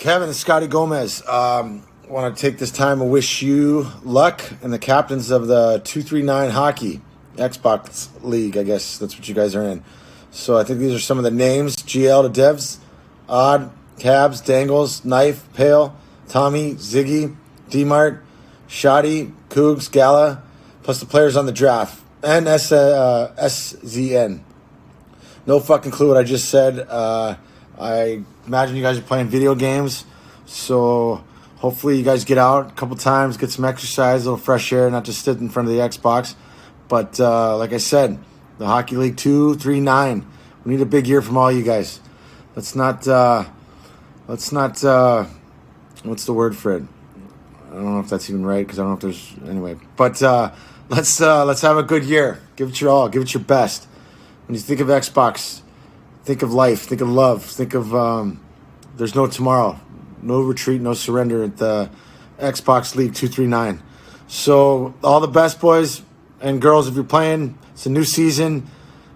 Kevin, Scotty Gomez. Want to take this time and wish you luck and the captains of the 239 Hockey Xbox League. I guess that's what you guys are in. So I think these are some of the names. GL to Devs, Odd, Cabs, Dangles, Knife, Pale, Tommy, Ziggy, D-Mart, Shoddy, Cougs, Gala, plus the players on the draft. And SZN. No fucking clue what I just said. I imagine you guys are playing video games. So hopefully you guys get out a couple times, get some exercise, a little fresh air, not just sit in front of the Xbox. But like I said, the Hockey League 239. We need a big year from all you guys. Let's not what's the word for it? I don't know if that's even right because I don't know if there's anyway. But let's have a good year. Give it your all. Give it your best. When you think of Xbox, think of life. Think of love. Think of there's no tomorrow, no retreat, no surrender at the Xbox League 239. So all the best, boys and girls. If you're playing, it's a new season.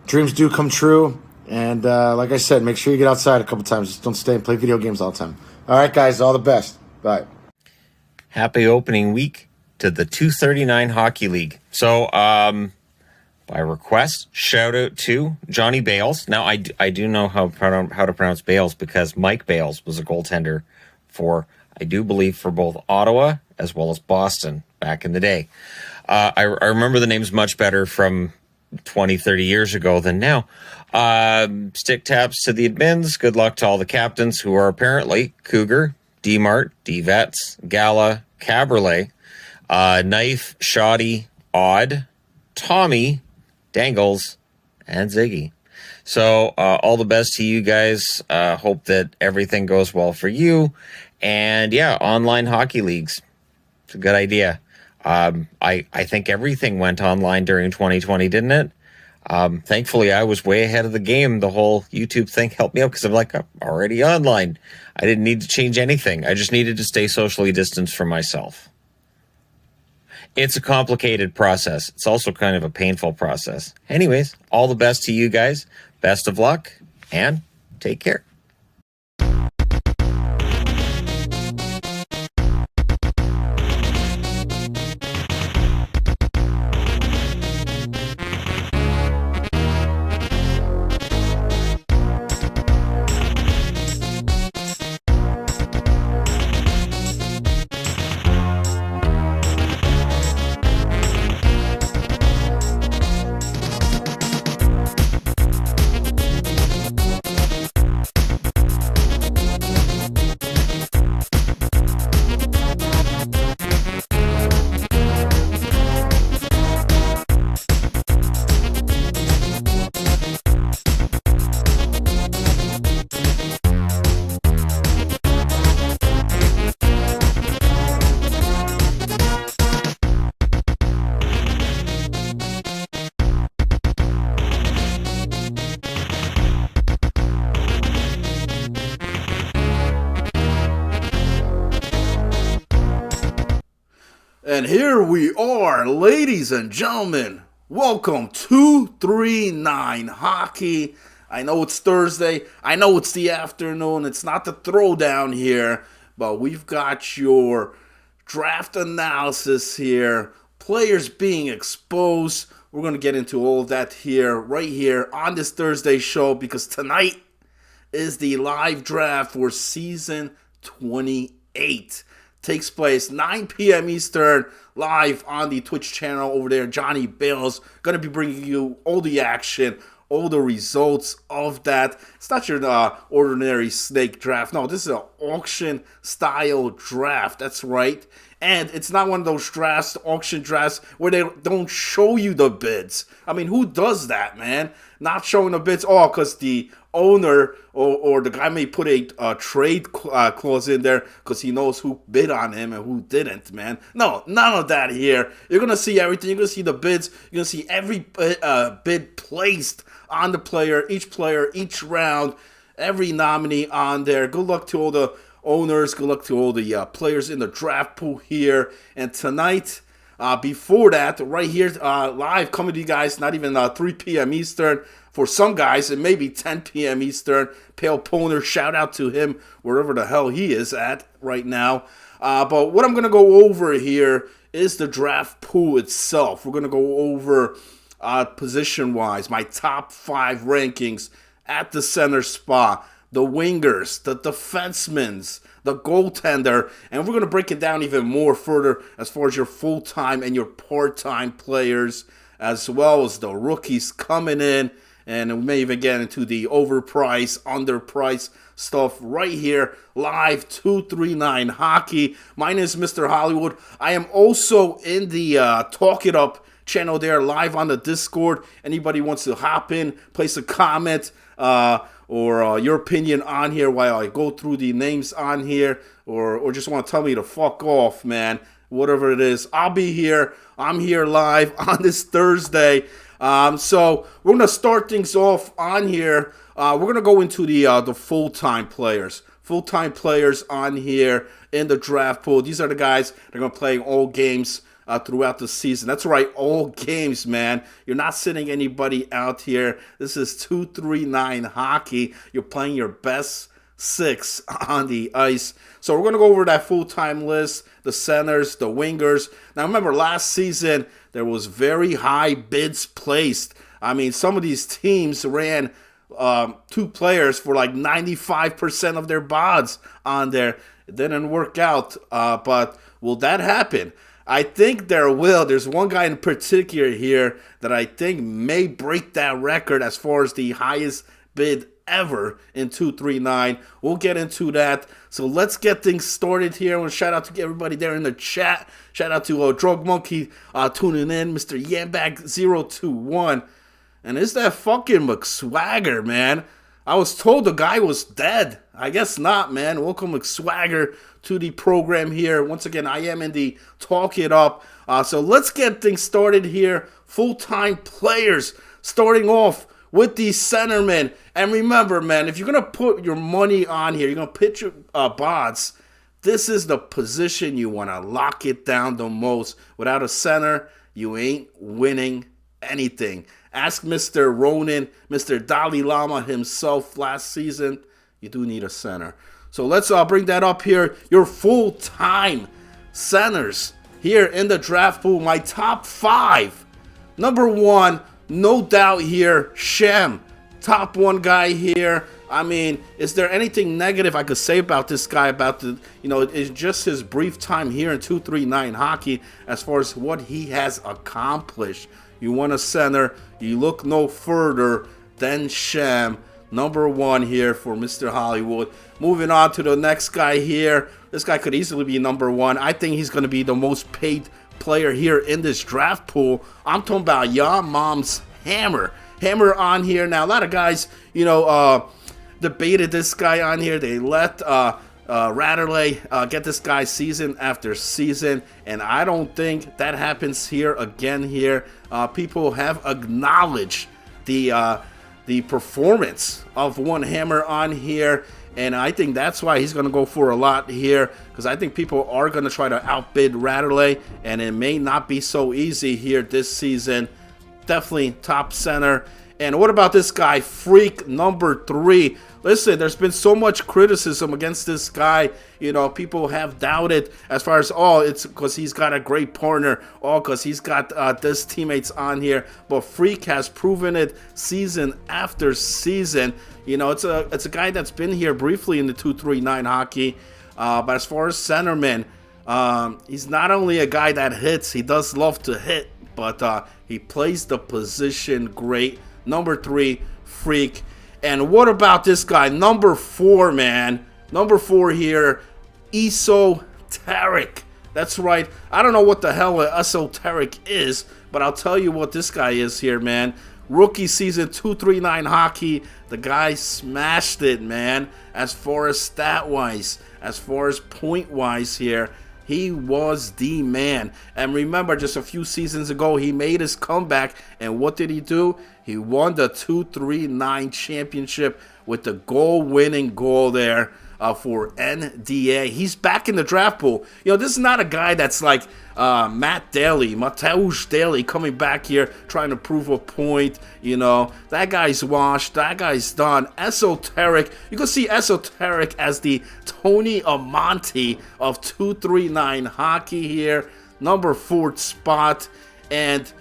Dreams do come true. And like I said, make sure you get outside a couple times. Just don't stay and play video games all the time. All right, guys. All the best. Bye. Happy opening week to the 239 Hockey League. So, by request, shout out to Johnny Bales. Now, I do know how to pronounce Bales because Mike Bales was a goaltender for, I do believe, for both Ottawa as well as Boston back in the day. I remember the names much better from 20, 30 years ago than now. Stick taps to the admins. Good luck to all the captains who are apparently Cougar, D-Mart, D-Vets, Gala, Caberlet, Knife, Shoddy, Odd, Tommy, Dangles, and Ziggy. So all the best to you guys. Hope that everything goes well for you. And yeah, online hockey leagues. It's a good idea. I think everything went online during 2020, didn't it? Thankfully, I was way ahead of the game. The whole YouTube thing helped me out because I'm already online. I didn't need to change anything. I just needed to stay socially distanced from myself. It's a complicated process. It's also kind of a painful process. Anyways, all the best to you guys. Best of luck and take care. And here we are, ladies and gentlemen. Welcome to 239 Hockey. I know it's Thursday. I know it's the afternoon. It's not the throwdown here. But we've got your draft analysis here. Players being exposed. We're going to get into all of that here, right here on this Thursday show. Because tonight is the live draft for season 28. Takes place 9 p.m. Eastern, live on the Twitch channel over there. Johnny Bales going to be bringing you all the action, all the results of that. It's not your ordinary snake draft. No, this is an auction-style draft. That's right. And it's not one of those drafts, auction drafts, where they don't show you the bids. I mean, who does that, man? Not showing the bids, because the owner or the guy may put a trade clause in there because he knows who bid on him and who didn't, man. No, none of that here. You're going to see everything. You're going to see the bids. You're going to see every bid placed on the player, each round, every nominee on there. Good luck to all the owners. Good luck to all the players in the draft pool here. And tonight, Before that, right here, live coming to you guys, not even 3 p.m. Eastern. For some guys, it may be 10 p.m. Eastern. Pale Poner, shout out to him wherever the hell he is at right now. But what I'm going to go over here is the draft pool itself. We're going to go over position-wise, my top 5 rankings at the center spot, the wingers, the defensemen, the goaltender, and we're going to break it down even more further as far as your full-time and your part-time players, as well as the rookies coming in, and we may even get into the overpriced, underpriced stuff right here, live 239 Hockey. My name is Mr. Hollywood. I am also in the Talk It Up channel there, live on the Discord. Anybody wants to hop in, place a comment, or your opinion on here while I go through the names on here, or just want to tell me to fuck off, man, whatever it is, I'll be here. I'm here live on this Thursday. So we're going to start things off on here. We're going to go into the full-time players. Full-time players on here in the draft pool. These are the guys that are going to play all games throughout the season. That's right, all games, man. You're not sitting anybody out here. This is 239 Hockey. You're playing your best 6 on the ice. So we're going to go over that full-time list, the centers, the wingers. Now remember, last season, there was very high bids placed. I mean, some of these teams ran 2 players for like 95% of their bonds on there. It didn't work out, but will that happen? I think there will. There's one guy in particular here that I think may break that record as far as the highest bid ever in 239. We'll get into that. So let's get things started here. I want to shout out to everybody there in the chat. Shout out to Drug Monkey tuning in, Mr. Yambag021. And is that fucking McSwagger, man? I was told the guy was dead. I guess not, man. Welcome, McSwagger, to the program here. Once again, I am in the Talk It Up. So let's get things started here. Full-time players, starting off with the centermen. And remember, man, if you're going to put your money on here, you're going to pitch your bonds, this is the position you want to lock it down the most. Without a center, you ain't winning anything. Ask Mr. Ronan, Mr. Dalai Lama himself last season. You do need a center. So let's bring that up here. Your full-time centers here in the draft pool. My top 5. Number 1, no doubt here, Shem. Top 1 guy here. I mean, is there anything negative I could say about this guy? About the, it's just his brief time here in 239 Hockey as far as what he has accomplished. You want a center, you look no further than Shem. Number 1 here for Mr. Hollywood. Moving on to the next guy here. This guy could easily be number 1. I think he's going to be the most paid player here in this draft pool. I'm talking about Your Mom's Hammer. Hammer on here. Now, a lot of guys, debated this guy on here. They let Ratterley get this guy season after season, and I don't think that happens here again here. People have acknowledged the performance of one Hammer on here, and I think that's why he's going to go for a lot here, because I think people are going to try to outbid Ratterley, and it may not be so easy here this season. Definitely top center. And what about this guy, Freak number 3? Listen, there's been so much criticism against this guy. People have doubted as far as, it's because he's got a great partner. Because he's got this teammates on here. But Freak has proven it season after season. It's a guy that's been here briefly in the 239 Hockey. But as far as centerman, he's not only a guy that hits. He does love to hit. But he plays the position great. Number 3, Freak. And what about this guy? Number 4, man. Number 4 here, Esoteric. That's right. I don't know what the hell an esoteric is, but I'll tell you what this guy is here, man. Rookie season 239 Hockey. The guy smashed it, man. As far as stat-wise, as far as point-wise here, he was the man. And remember, just a few seasons ago, he made his comeback. And what did he do? He won the 239 championship with the goal-winning goal there. for NDA. He's back in the draft pool. This is not a guy that's like Mateusz Daly coming back here trying to prove a point. That guy's washed. That guy's done. Esoteric. You can see Esoteric as the Tony Amonte of 239 Hockey here. Number 4 spot. And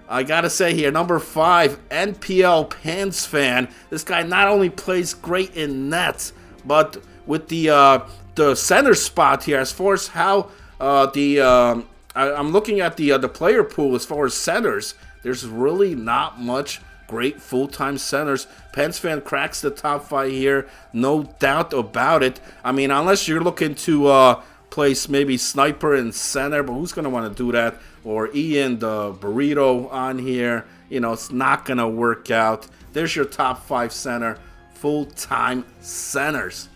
I gotta say here, number 5, NPL Pants Fan. This guy not only plays great in nets, but with the center spot here, as far as how I'm looking at the player pool as far as centers. There's really not much great full-time centers. Pants Fan cracks the top 5 here, no doubt about it. I mean, unless you're looking to place maybe Sniper in center, but who's gonna want to do that? Or Ian the Burrito on here. It's not gonna work out. There's your top 5 center, full-time centers.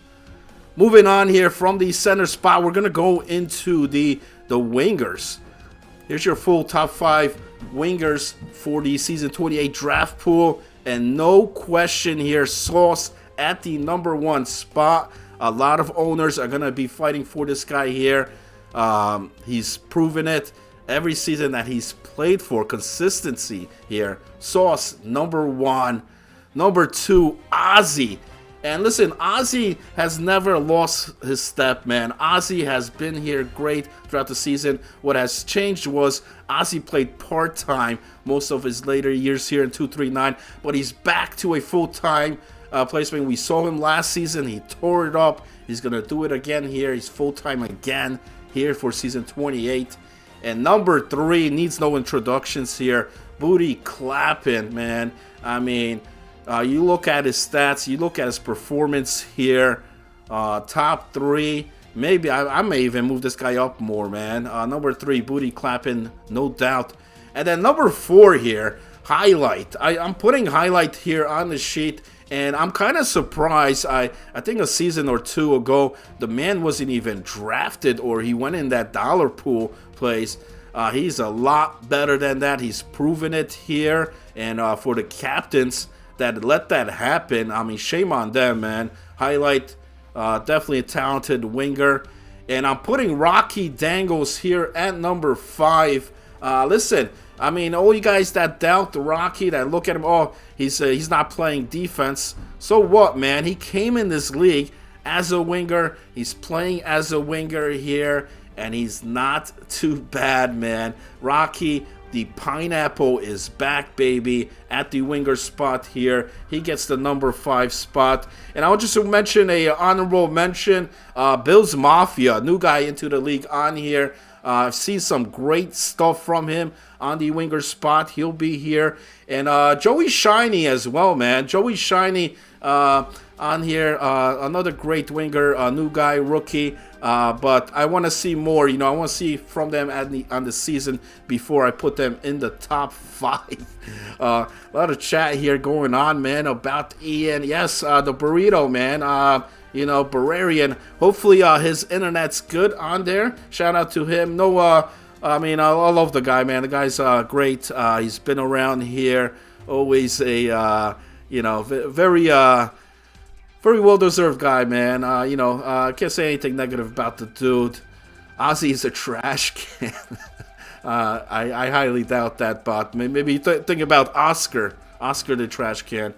Moving on here from the center spot, we're gonna go into the wingers. Here's your full top 5 wingers for the season 28 draft pool, and no question here, Sauce at the number 1 spot. A lot of owners are gonna be fighting for this guy here. He's proven it every season that he's played for. Consistency here. Sauce, number 1. Number 2, Ozzy. And listen, Ozzy has never lost his step, man. Ozzy has been here great throughout the season. What has changed was Ozzy played part-time most of his later years here in 239, but he's back to a full-time placement. We saw him last season. He tore it up. He's going to do it again here. He's full-time again here for season 28. And number 3 needs no introductions here. Booty clapping, man. I mean, you look at his stats. You look at his performance here. Top 3. Maybe I may even move this guy up more, man. Number 3, booty clapping, no doubt. And then number 4 here, highlight. I'm putting highlight here on the sheet. And I'm kind of surprised. I think a season or 2 ago, the man wasn't even drafted, or he went in that dollar pool place. He's a lot better than that. He's proven it here. And for the captains that let that happen, I mean, shame on them, man. Highlight, definitely a talented winger. And I'm putting Rocky Dangles here at number 5. Listen, I mean, all you guys that doubt the Rocky, that look at him, oh, he's not playing defense. So what, man? He came in this league as a winger. He's playing as a winger here, and he's not too bad, man. Rocky, the pineapple, is back, baby, at the winger spot here. He gets the number 5 spot. And I'll just mention a honorable mention, Bills Mafia, new guy into the league on here. I've seen some great stuff from him on the winger spot. He'll be here. And Joey Shiny as well, man. Joey Shiny on here. Another great winger, new guy, rookie. But I want to see more. I want to see from them on the season before I put them in the top 5. A lot of chat here going on, man, about Ian. Yes, the Burrito, man. Bararian. Hopefully his internet's good on there. Shout out to him. I mean, I love the guy, man. The guy's great. He's been around here. Always a, very well-deserved guy, man. I can't say anything negative about the dude. Ozzy is a trash can. I highly doubt that, but maybe think about Oscar the trash can.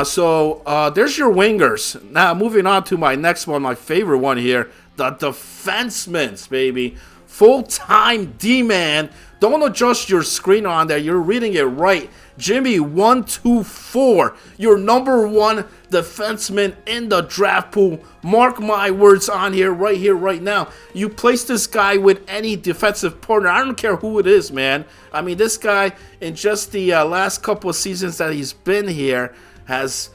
So there's your wingers. Now, moving on to my next one, my favorite one here, the defensemen, baby. Full-time D-man. Don't adjust your screen on there. You're reading it right. Jimmy 124, your number 1 defenseman in the draft pool. Mark my words on here, right now. You place this guy with any defensive partner. I don't care who it is, man. I mean, this guy, in just the last couple of seasons that he's been here, has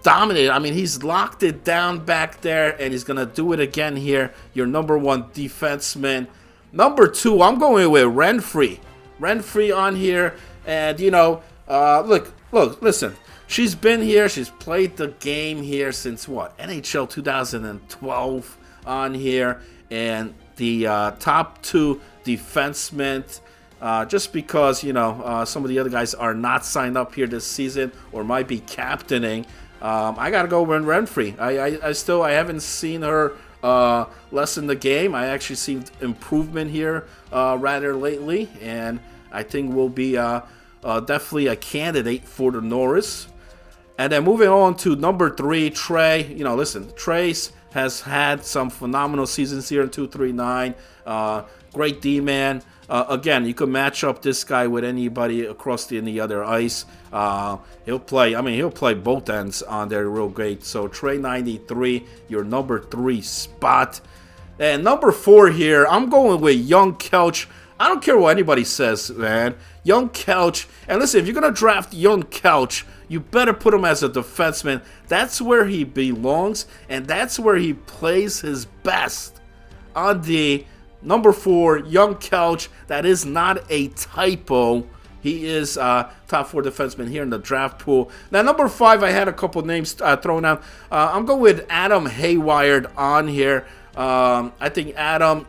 dominated. I mean, he's locked it down back there, and he's going to do it again here. Your number 1 defenseman. Number 2, I'm going with Renfrey. Renfrey on here. And, look, listen. She's been here. She's played the game here since, what? NHL 2012 on here. And the top 2 defensemen, just because, some of the other guys are not signed up here this season or might be captaining. I gotta go with Renfrey. I haven't seen her lessen the game. I actually seen improvement here rather lately, and I think will be definitely a candidate for the Norris. And then moving on to number 3, Trey. Listen, Trace has had some phenomenal seasons here in 239. Great D-man. Again, you could match up this guy with anybody across any other ice. He'll play both ends on there real great. So Trey 93, your number 3 spot. And number 4 here, I'm going with Young Couch. I don't care what anybody says, man. Young Couch. And listen, if you're going to draft Young Couch, you better put him as a defenseman. That's where he belongs, and that's where he plays his best. On the number 4, Young Couch. That is not a typo. He is top 4 defenseman here in the draft pool. Now, number 5, I had a couple names thrown out. I'm going with Adam Hayward on here. I think Adam,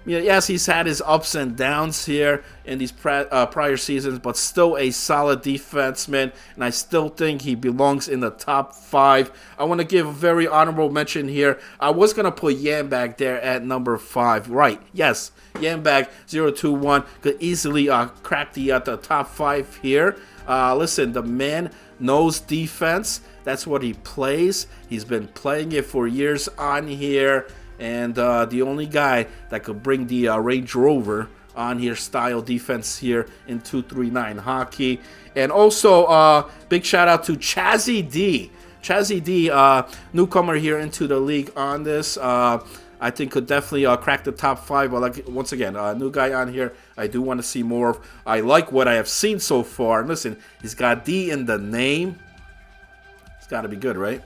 yes, he's had his ups and downs here in these prior seasons, but still a solid defenseman, and I still think he belongs in the top 5. I want to give a very honorable mention here. I was going to put Yambag there at number 5. Right, yes, Yambag 021 could easily crack the top 5 here. Listen, the man knows defense. That's what he plays. He's been playing it for years on here. And the only guy that could bring the Range Rover on here style defense here in 239 hockey. And also, big shout out to Chazzy D. Chazzy D, newcomer here into the league on this. I think could definitely crack the top 5. But once again, new guy on here. I do want to see more of. I like what I have seen so far. Listen, he's got D in the name. It's got to be good, right?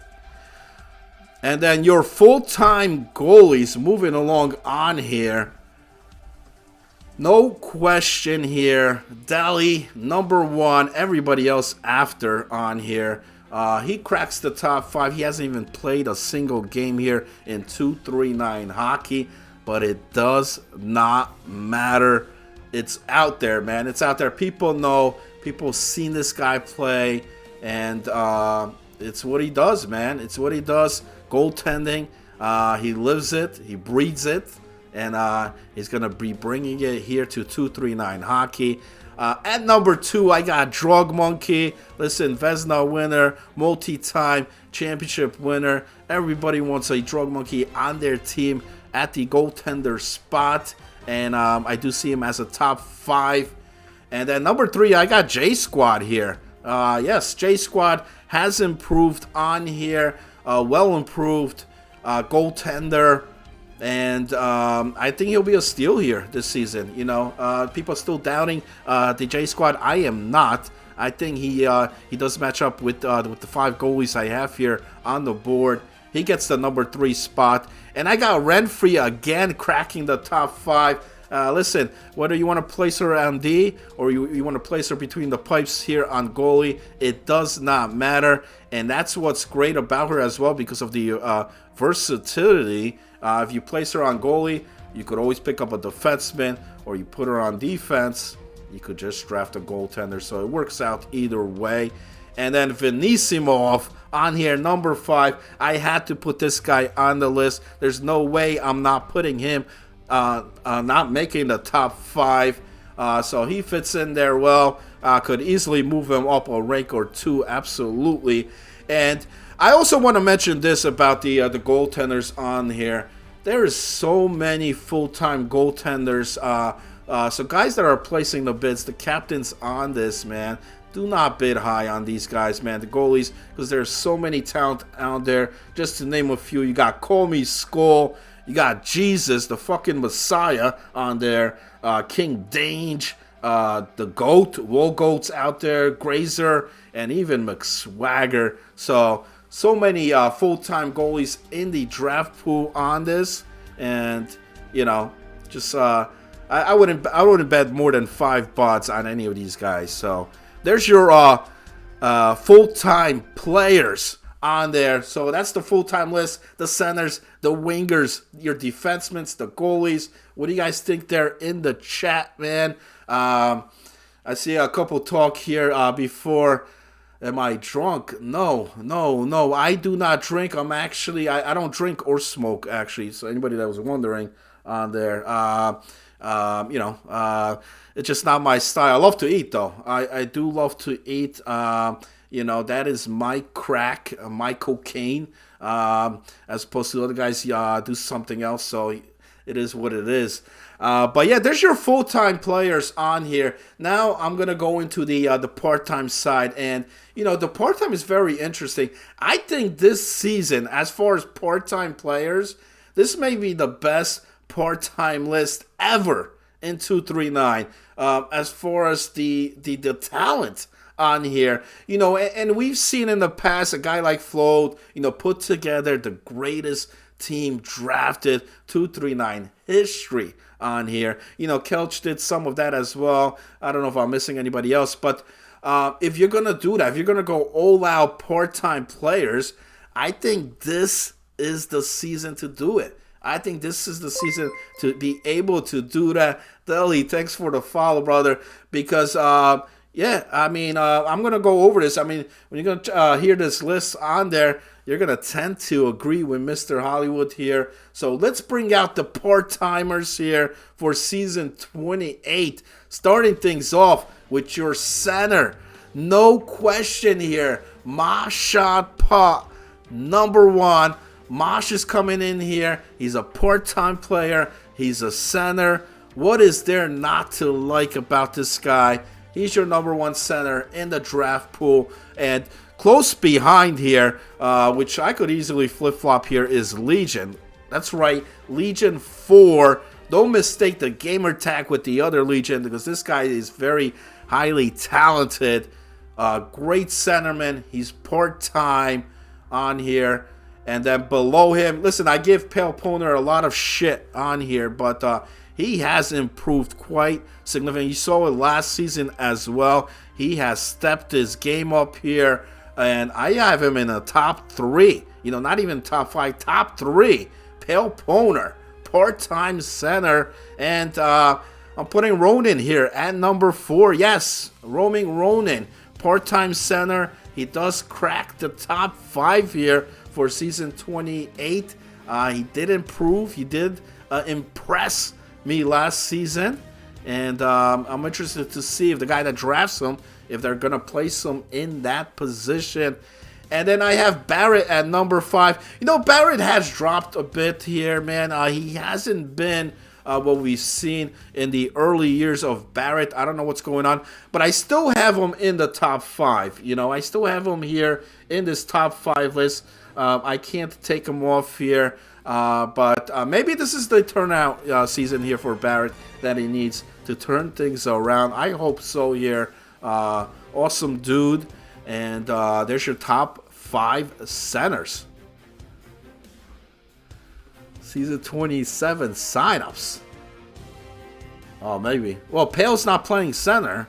And then your full-time goalies moving along on here. No question here. Daly, number 1. Everybody else after on here. He cracks the top 5. He hasn't even played a single game here in 239 hockey. But it does not matter. It's out there, man. It's out there. People know. People seen this guy play. And it's what he does, man. It's what he does. Goaltending, he lives it, he breathes it, and he's going to be bringing it here to 239 hockey. At number 2, I got Drug Monkey. Listen, Vezina winner, multi-time championship winner. Everybody wants a Drug Monkey on their team at the goaltender spot, and I do see him as a top 5. And then number 3, I got J Squad here. Yes, J Squad has improved on here. Well improved goaltender, and I think he'll be a steal here this season. People are still doubting the J Squad. I am not. I think he does match up with the 5 goalies I have here on the board. He gets the number 3 spot, and I got Renfrey again cracking the top 5. Listen, whether you want to place her on D or you want to place her between the pipes here on goalie, it does not matter. And that's what's great about her as well because of the versatility. If you place her on goalie, you could always pick up a defenseman, or you put her on defense, you could just draft a goaltender. So it works out either way. And then Venisimov on here, number 5. I had to put this guy on the list. There's no way I'm not putting him not making the top 5, so he fits in there well. Could easily move him up a rank or 2, absolutely. And I also want to mention this about the goaltenders on here. There is so many full-time goaltenders. So guys that are placing the bids, the captains on this, man, do not bid high on these guys, man. The goalies, because there's so many talent out there. Just to name a few, you got Comey Skull. You got Jesus, the fucking Messiah on there. King Dange, the GOAT, Wool Goats out there, Grazer, and even McSwagger. So many full-time goalies in the draft pool on this. And, just I wouldn't bet more than 5 bots on any of these guys. So there's your full-time players on there. So that's the full-time list. The centers, the wingers, your defensemen, the goalies. What do you guys think there in the chat, man? I see a couple talk here before. Am I drunk? No, no, no. I do not drink. I don't drink or smoke, actually. So anybody that was wondering on there, it's just not my style. I love to eat, though. I do love to eat. That is my crack, my cocaine, as opposed to other guys do something else. So it is what it is. But yeah, there's your full-time players on here. Now I'm gonna go into the part-time side, and the part-time is very interesting. I think this season, as far as part-time players, this may be the best part-time list ever in 239. As far as the talent on here, and we've seen in the past a guy like Float, put together the greatest team drafted 239 history on here. Kelch did some of that as well. I don't know if I'm missing anybody else, but if you're going to do that, if you're going to go all out part-time players, I think this is the season to do it. I think this is the season to be able to do that. Deli, thanks for the follow, brother, because I'm going to go over this. I mean, when you're going to hear this list on there, you're going to tend to agree with Mr. Hollywood here. So let's bring out the part-timers here for season 28. Starting things off with your center. No question here. Mashad Pa, number one. Mosh is coming in here. He's a part-time player. He's a center. What is there not to like about this guy? He's your number one center in the draft pool. And close behind here, which I could easily flip-flop here, is Legion. That's right, Legion 4. Don't mistake the gamer tag with the other Legion, because this guy is very highly talented. Great centerman. He's part-time on here. And then below him, listen, I give Pale Poner a lot of shit on here, but he has improved quite significantly. You saw it last season as well. He has stepped his game up here, and I have him in the top 3. Not even top 5, top 3. Pale Poner, part-time center, and I'm putting Ronan here at number 4. Yes, Roaming Ronan, part-time center. He does crack the top 5 here for season 28. He did improve. He did impress me last season. And I'm interested to see if the guy that drafts him, if they're going to place him in that position. And then I have Barrett at number 5. Barrett has dropped a bit here, man. He hasn't been what we've seen in the early years of Barrett. I don't know what's going on, but I still have him in the top 5. I still have him here in this top 5 list. I can't take him off here, but maybe this is the turnout season here for Barrett that he needs to turn things around. I hope so here. Awesome dude. And there's your top 5 centers. Season 27 signups. Oh, maybe. Well, Pale's not playing center.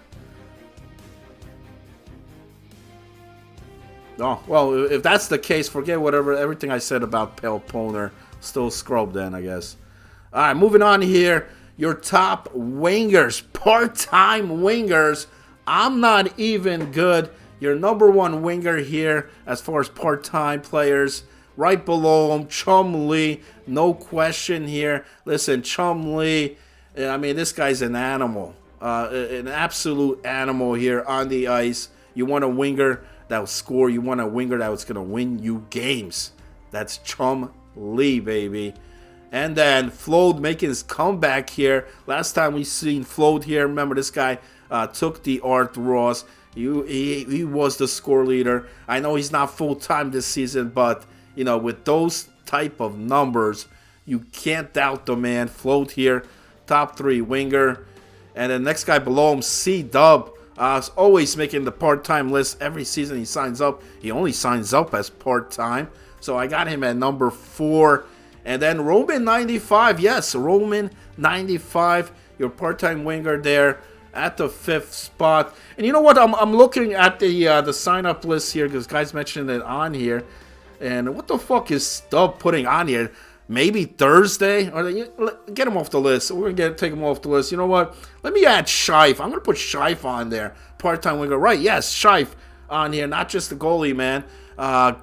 Oh, well, if that's the case, forget everything I said about Pale Poner. Still scrub then, I guess. All right, moving on here. Your top wingers, part-time wingers. I'm not even good. Your number one winger here as far as part-time players. Right below him, Chum Lee. No question here. Listen, Chum Lee, this guy's an animal. An absolute animal here on the ice. You want a winger that will score. You want a winger that was going to win you games. That's Chum Lee, baby. And then Float making his comeback here. Last time we seen Float here, remember this guy took the Art Ross. He was the score leader. I know he's not full-time this season, but, with those type of numbers, you can't doubt the man. Float here, top 3 winger. And the next guy below him, C-Dub. Is always making the part-time list every season he signs up. He only signs up as part-time. So I got him at number 4. And then Roman 95. Yes, Roman 95. Your part-time winger there at the 5th spot. And you know what? I'm looking at the sign-up list here because guys mentioned it on here. And what the fuck is Stub putting on here? Maybe Thursday? Or get him off the list. We're going to take him off the list. You know what? Let me add Scheif. I'm going to put Scheif on there. Part-time winger. Right, yes, Scheif. on here, not just the goalie, man.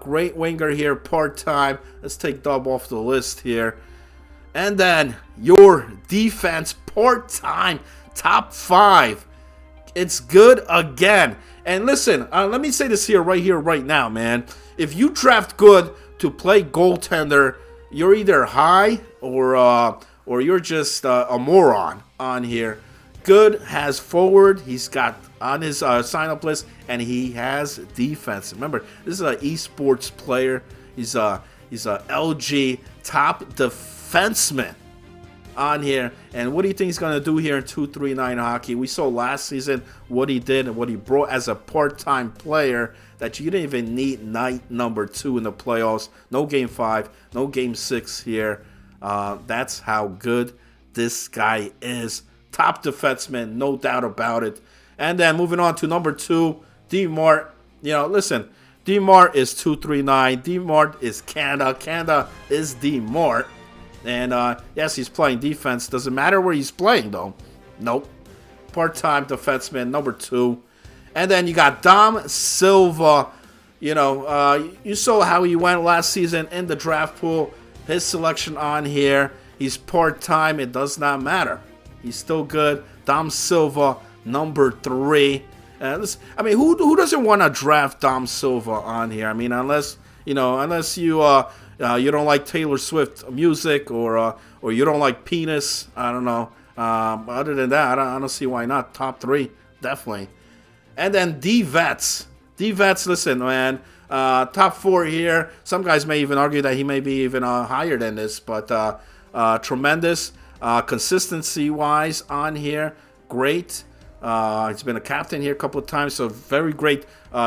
Great winger here, part-time. Let's take Dub off the list here. And then your defense, part-time, top 5. It's good again. And listen, let me say this here, right now, man. If you draft good to play goaltender, you're either high or you're just a moron on here. Good has forward. He's got on his sign-up list, and he has defense. Remember, this is an esports player. He's a LG top defenseman on here. And what do you think he's going to do here in 239 hockey? We saw last season what he did and what he brought as a part-time player that you didn't even need night number 2 in the playoffs. No game 5, no game 6 here. That's how good this guy is. Top defenseman, no doubt about it. And then moving on to number 2, D-Mart. You know, listen, D-Mart is 239. D-Mart is Canada. Canada is D-Mart. And yes, he's playing defense. Doesn't matter where he's playing, though. Nope. Part-time defenseman, number 2. And then you got Dom Silva. You know, you saw how he went last season in the draft pool. His selection on here. He's part-time. It does not matter. He's still good. Dom Silva, number 3. I mean, who doesn't want to draft Dom Silva on here? I mean, unless you don't like Taylor Swift music or you don't like penis. I don't know. Other than that, I don't see why not. Top 3, definitely. And then D-Vets. D-Vets, listen, man. Top 4 here. Some guys may even argue that he may be even higher than this, but tremendous. Consistency-wise on here, great. He's been a captain here a couple of times, so very great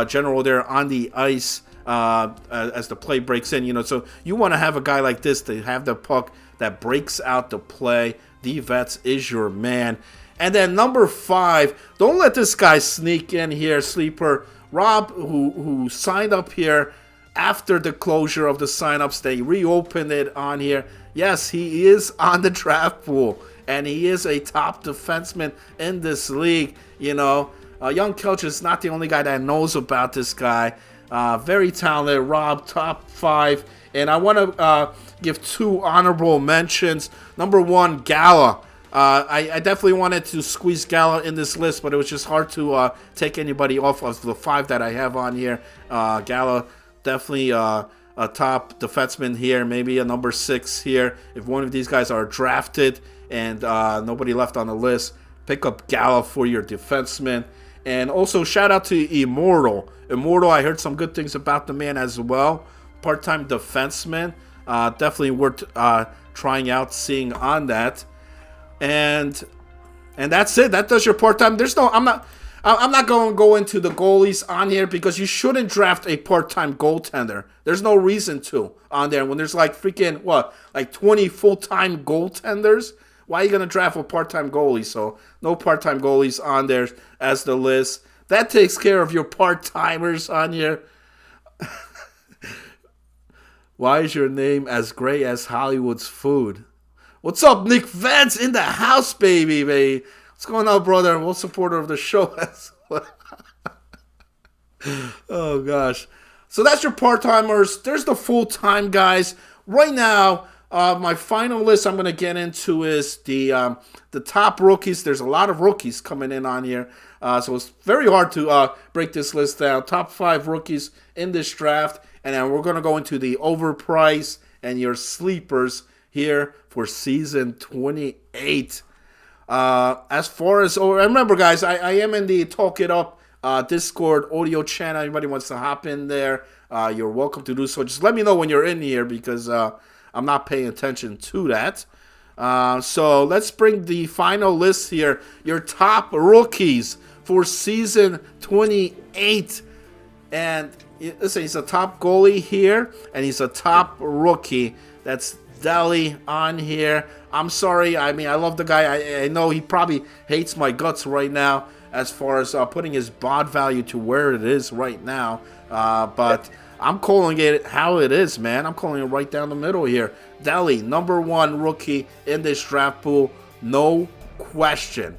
general there on the ice as the play breaks in. You know, so you want to have a guy like this to have the puck that breaks out the play. D-Vets is your man. And then number 5, don't let this guy sneak in here, sleeper. Rob, who signed up here after the closure of the signups, they reopened it on here. Yes, he is on the draft pool, and he is a top defenseman in this league. You know, Young Kelch is not the only guy that knows about this guy. Very talented. Rob, top 5. And I want to give 2 honorable mentions. Number 1, Gala. I definitely wanted to squeeze Gala in this list, but it was just hard to take anybody off of the 5 that I have on here. Gala, definitely a top defenseman here, maybe a number 6 here. If one of these guys are drafted and nobody left on the list, pick up Gala for your defenseman. And also shout out to Immortal. Immortal, I heard some good things about the man as well. Part-time defenseman. Definitely worth trying out, seeing on that. And that's it. That does your part-time. I'm not going to go into the goalies on here because you shouldn't draft a part-time goaltender. There's no reason to on there when there's like freaking, like 20 full-time goaltenders. Why are you going to draft a part-time goalie? So no part-time goalies on there as the list. That takes care of your part-timers on here. Why is your name as great as Hollywood's food? What's up, Nick Vance in the house, baby? What's going on, brother? We're supporter of the show as well. Oh, gosh. So that's your part-timers. There's the full-time guys. Right now, my final list I'm going to get into is the top rookies. There's a lot of rookies coming in on here. So it's very hard to break this list down. Top 5 rookies in this draft. And then we're going to go into the overpriced and your sleepers here for season 28. As far as, remember guys, I am in the Talk It Up Discord audio channel. Anybody wants to hop in there, you're welcome to do so. Just let me know when you're in here because I'm not paying attention to that. So let's bring the final list here. Your top rookies for season 28. And listen, he's a top goalie here, and he's a top rookie. That's Deli on here. I'm sorry. I mean, I love the guy. I know he probably hates my guts right now as far as putting his bod value to where it is right now. But I'm calling it how it is, man. I'm calling it right down the middle here. Deli, number 1 rookie in this draft pool. No question.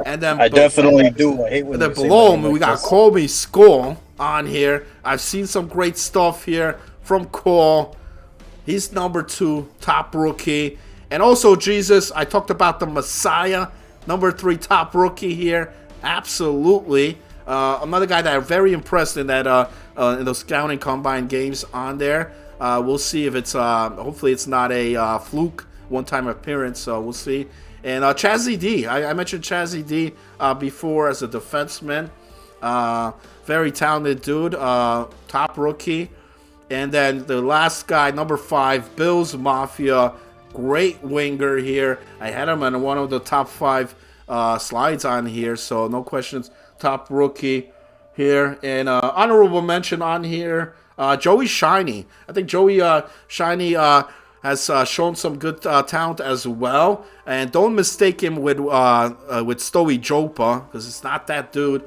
And then I definitely do. I hate when and then you say below my him, name we like got this. Colby Skull on here. I've seen some great stuff here from Cole. He's number 2, top rookie. And also, Jesus, I talked about the Messiah, number 3, top rookie here. Absolutely. Another guy that I'm very impressed in that in those scouting combine games on there. We'll see if it's hopefully it's not a fluke one-time appearance. So we'll see. And Chazzy D, I mentioned Chazzy D before as a defenseman. Very talented dude, top rookie. And then the last guy, number 5, Bills Mafia, great winger here. I had him in one of the top 5 slides on here, so no questions. Top rookie here. And honorable mention on here, Joey Shiny. I think Joey Shiny has shown some good talent as well. And don't mistake him with Stewie Jopa, because it's not that dude.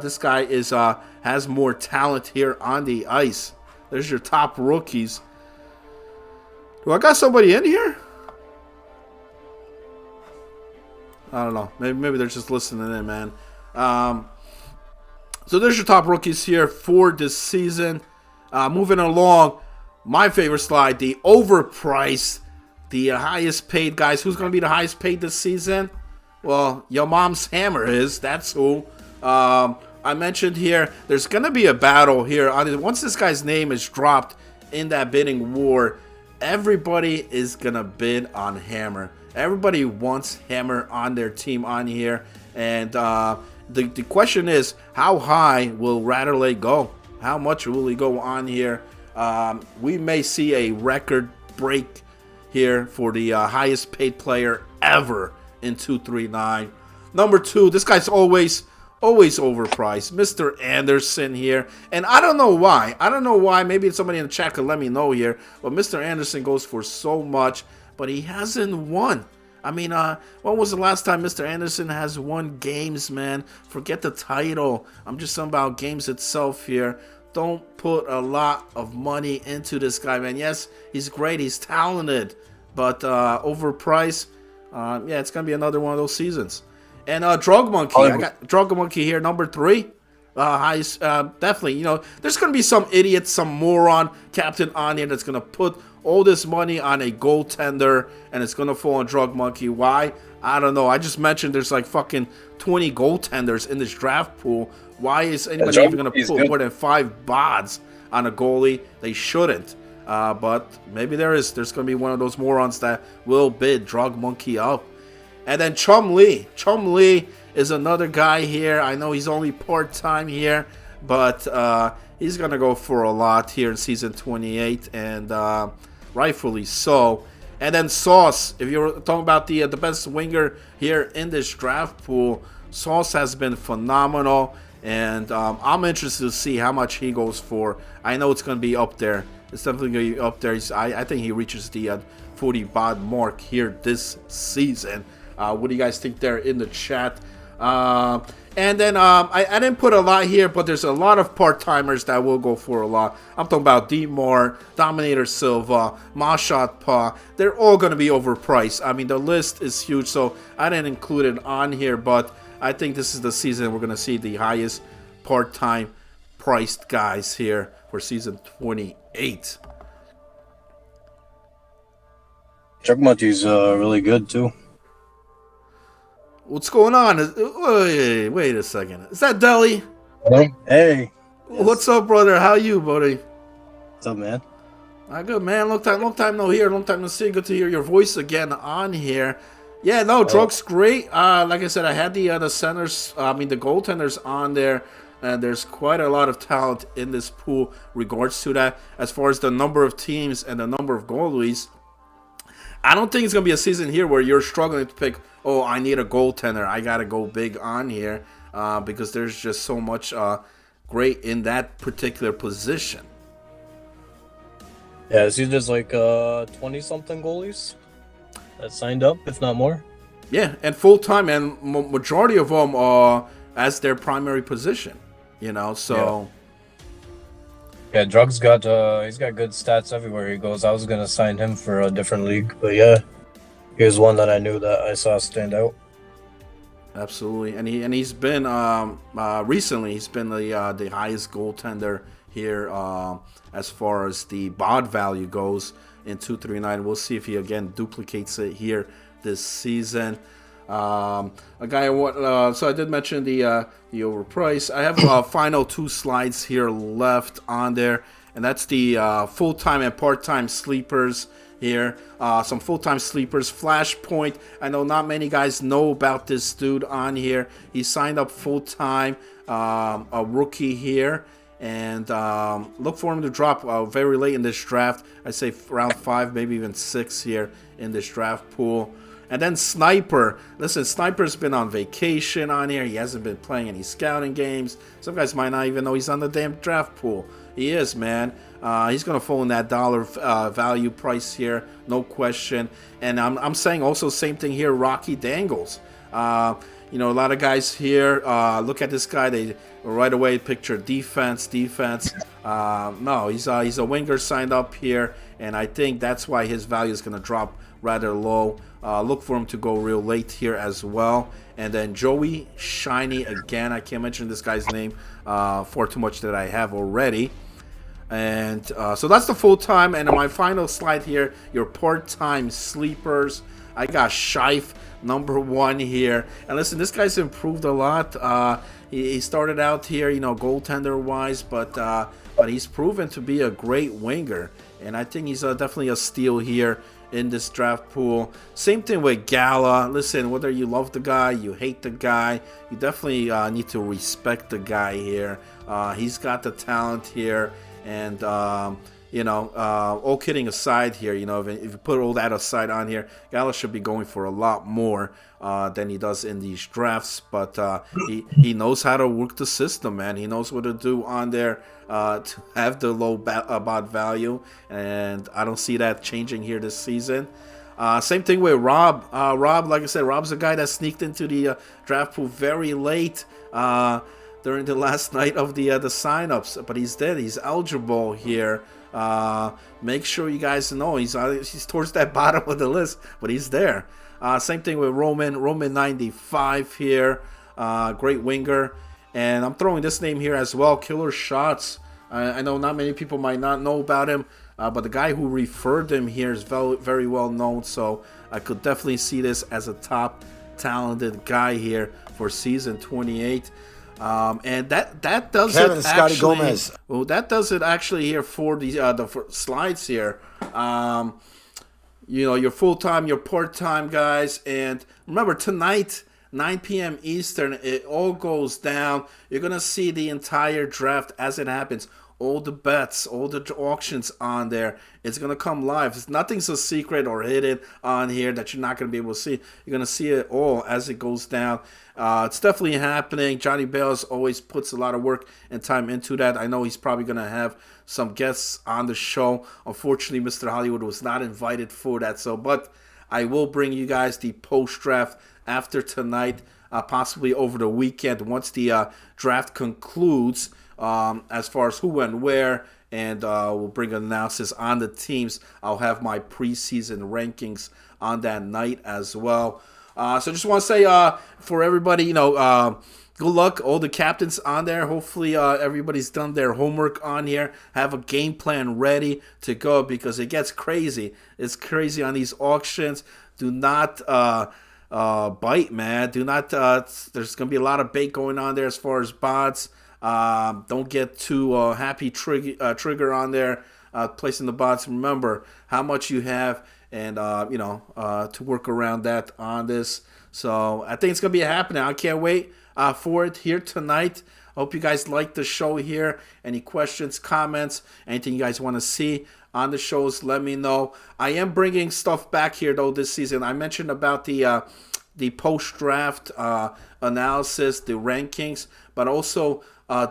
This guy is has more talent here on the ice. There's your top rookies. Do I got somebody in here? I don't know. Maybe they're just listening in, man. So there's your top rookies here for this season. Moving along, my favorite slide, the overpriced, the highest paid guys. Who's going to be the highest paid this season? Well, your mom's hammer is. That's who. I mentioned here, there's going to be a battle here. Once this guy's name is dropped in that bidding war, everybody is going to bid on Hammer. Everybody wants Hammer on their team on here. And the question is, how high will Ratterley go? How much will he go on here? We may see a record break here for the highest paid player ever in 239. Number 2, this guy's always overpriced, Mr. Anderson here. And I don't know why. Maybe somebody in the chat could let me know here. But Mr. Anderson goes for so much, but he hasn't won. I mean, when was the last time Mr. Anderson has won games, man? Forget the title. I'm just talking about games itself here. Don't put a lot of money into this guy, man. Yes, he's great. He's talented. But overpriced, yeah, it's going to be another one of those seasons. And Drug Monkey, I got Drug Monkey here, number 3. Highest, definitely, you know, there's going to be some idiot, some moron captain on here that's going to put all this money on a goaltender, and it's going to fall on Drug Monkey. Why? I don't know. I just mentioned there's like fucking 20 goaltenders in this draft pool. Why is anybody even going to put more than 5 bods on a goalie? They shouldn't. But maybe there's going to be one of those morons that will bid Drug Monkey up. And then Chum Lee. Chum Lee is another guy here. I know he's only part-time here, but he's going to go for a lot here in Season 28, and rightfully so. And then Sauce, if you're talking about the best winger here in this draft pool, Sauce has been phenomenal, and I'm interested to see how much he goes for. I know it's going to be up there. It's definitely going to be up there. I think he reaches the 40 bod mark here this season. What do you guys think there in the chat? And then I didn't put a lot here, but there's a lot of part-timers that will go for a lot. I'm talking about D-Moore, Dominator Silva, Mashot Pa. They're all going to be overpriced. I mean, the list is huge, so I didn't include it on here, but I think this is the season we're going to see the highest part-time priced guys here for season 28. Chuck Monkey's really good, too. What's going on? Wait a second. Is that Deli? Hey. What's up, brother? How you, buddy? What's up, man? Good, man. Long time no hear. Long time no see. Good to hear your voice again on here. Yeah, no, Drug's great. Like I said, I had the centers, the goaltenders on there. And there's quite a lot of talent in this pool regards to that. As far as the number of teams and the number of goalies, I don't think it's going to be a season here where you're struggling to pick, oh, I need a goaltender. I got to go big on here because there's just so much great in that particular position. Yeah, see, there's like 20-something goalies that signed up, if not more. Yeah, and full-time, and majority of them are as their primary position, you know, so... Yeah, Drug's got he's got good stats everywhere he goes. I was gonna sign him for a different league, but yeah, here's one that I knew that I saw stand out. Absolutely, and he's been recently he's been the highest goaltender here as far as the bod value goes in 239. We'll see if he again duplicates it here this season. A guy so I did mention the overprice. I have final two slides here left on there, and that's the full-time and part-time sleepers here. Some full-time sleepers. Flashpoint. I know not many guys know about this dude on here. He signed up full-time, a rookie here, and look for him to drop very late in this draft. I say round 5, maybe even 6 here in this draft pool. And then Sniper. Listen, Sniper's been on vacation on here. He hasn't been playing any scouting games. Some guys might not even know he's on the damn draft pool. He is, man. He's going to fall in that dollar value price here, no question. And I'm saying also same thing here, Rocky Dangles. You know, a lot of guys here, look at this guy. They right away picture defense. No, he's a winger signed up here. And I think that's why his value is going to drop rather low. Look for him to go real late here as well. And then Joey Shiny again. I can't mention this guy's name for too much that I have already. And so that's the full-time. And my final slide here, your part-time sleepers. I got Scheif, number 1 here. And listen, this guy's improved a lot. He started out here, you know, goaltender-wise, but he's proven to be a great winger. And I think he's definitely a steal here in this draft pool. Same thing with Gala. Listen, whether you love the guy, you hate the guy, you definitely need to respect the guy here. He's got the talent here. And, you know, all kidding aside here, you know, if you put all that aside on here, Gala should be going for a lot more than he does in these drafts. But he knows how to work the system, man. He knows what to do on there to have the low bod value. And I don't see that changing here this season. Same thing with Rob. Rob, like I said, Rob's a guy that sneaked into the draft pool very late during the last night of the signups, but he's dead. He's eligible here. Make sure you guys know he's towards that bottom of the list, but he's there. Same thing with Roman 95 here. Great winger, and I'm throwing this name here as well. Killer Shots. I know not many people might not know about him, but the guy who referred him here is very, very well known. So I could definitely see this as a top talented guy here for season 28. And that does Kevin it Scotty actually. Gomez. Well, that does it actually here for the slides here. You know, your full time, your part time guys, and remember tonight, 9 p.m. Eastern, it all goes down. You're gonna see the entire draft as it happens. All the bets, all the auctions on there. It's going to come live. Nothing's a secret or hidden on here that you're not going to be able to see. You're going to see it all as it goes down. It's definitely happening. Johnny Bales always puts a lot of work and time into that. I know he's probably going to have some guests on the show. Unfortunately, Mr. Hollywood was not invited for that. But I will bring you guys the post-draft after tonight, possibly over the weekend once the draft concludes. As far as who and where, and we'll bring an analysis on the teams. I'll have my preseason rankings on that night as well. So just want to say for everybody, you know, good luck, all the captains on there. Hopefully everybody's done their homework on here. Have a game plan ready to go because it gets crazy. It's crazy on these auctions. Do not bite, man. Do not. There's going to be a lot of bait going on there as far as bots. Don't get too happy trigger on there, placing the bots. Remember how much you have and, you know, to work around that on this. So I think it's going to be happening. I can't wait for it here tonight. I hope you guys like the show here. Any questions, comments, anything you guys want to see on the shows, let me know. I am bringing stuff back here, though, this season. I mentioned about the post-draft analysis, the rankings, but also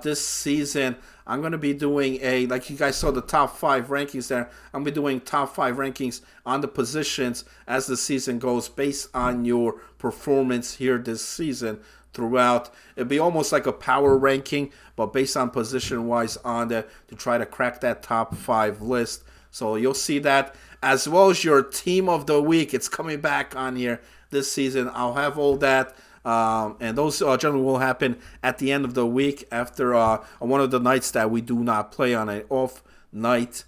this season, I'm going to be doing like you guys saw the top 5 rankings there. I'm going to be doing top 5 rankings on the positions as the season goes based on your performance here this season throughout. It'll be almost like a power ranking, but based on position-wise on there to try to crack that top 5 list. So you'll see that as well as your team of the week. It's coming back on here this season. I'll have all that And those generally will happen at the end of the week after one of the nights that we do not play on an off night.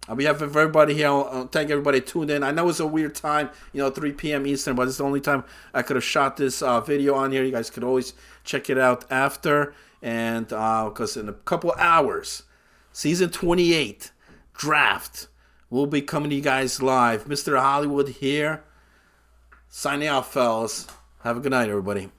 On behalf of everybody here, I'll thank everybody tuned in. I know it's a weird time, 3 p.m. Eastern, but it's the only time I could have shot this video on here. You guys could always check it out after. And because in a couple hours, season 28 draft will be coming to you guys live. Mr. Hollywood here. Signing out, fellas. Have a good night, everybody.